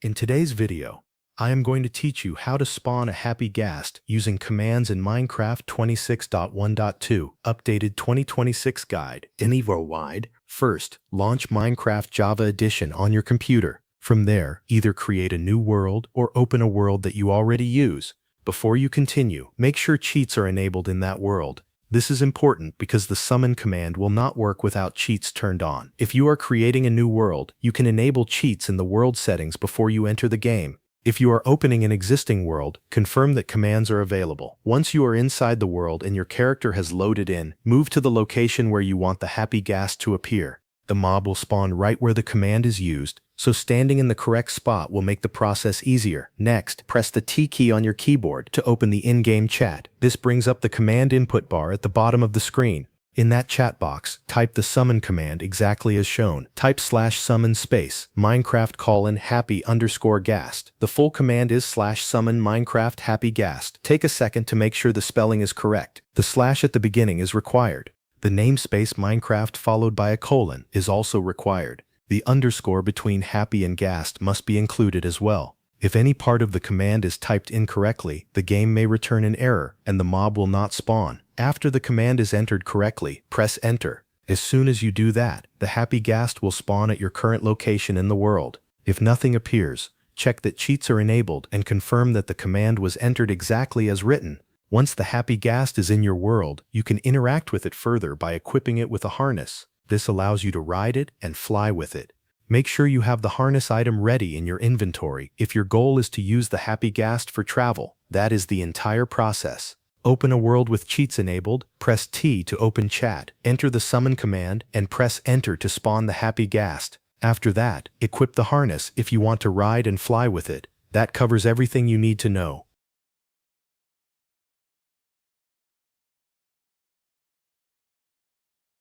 In today's video, I am going to teach you how to spawn a Happy Ghast using commands in Minecraft 26.1.2 Updated 2026 Guide anywhere wide. First, launch Minecraft Java Edition on your computer. From there, either create a new world or open a world that you already use. Before you continue, make sure cheats are enabled in that world. This is important because the summon command will not work without cheats turned on. If you are creating a new world, you can enable cheats in the world settings before you enter the game. If you are opening an existing world, confirm that commands are available. Once you are inside the world and your character has loaded in, move to the location where you want the Happy Ghast to appear. The mob will spawn right where the command is used, so standing in the correct spot will make the process easier. Next, press the T key on your keyboard to open the in-game chat. This brings up the command input bar at the bottom of the screen. In that chat box, type the summon command exactly as shown. Type /summon space Minecraft Happy_Ghast. The full command is /summon Minecraft Happy Ghast. Take a second to make sure the spelling is correct. The slash at the beginning is required. The namespace Minecraft followed by a colon is also required. The underscore between Happy and Ghast must be included as well. If any part of the command is typed incorrectly, the game may return an error and the mob will not spawn. After the command is entered correctly, press enter. As soon as you do that, the Happy Ghast will spawn at your current location in the world. If nothing appears, check that cheats are enabled and confirm that the command was entered exactly as written. Once the Happy Ghast is in your world, you can interact with it further by equipping it with a harness. This allows you to ride it and fly with it. Make sure you have the harness item ready in your inventory if your goal is to use the Happy Ghast for travel. That is the entire process. Open a world with cheats enabled, press T to open chat, enter the summon command, and press enter to spawn the Happy Ghast. After that, equip the harness if you want to ride and fly with it. That covers everything you need to know.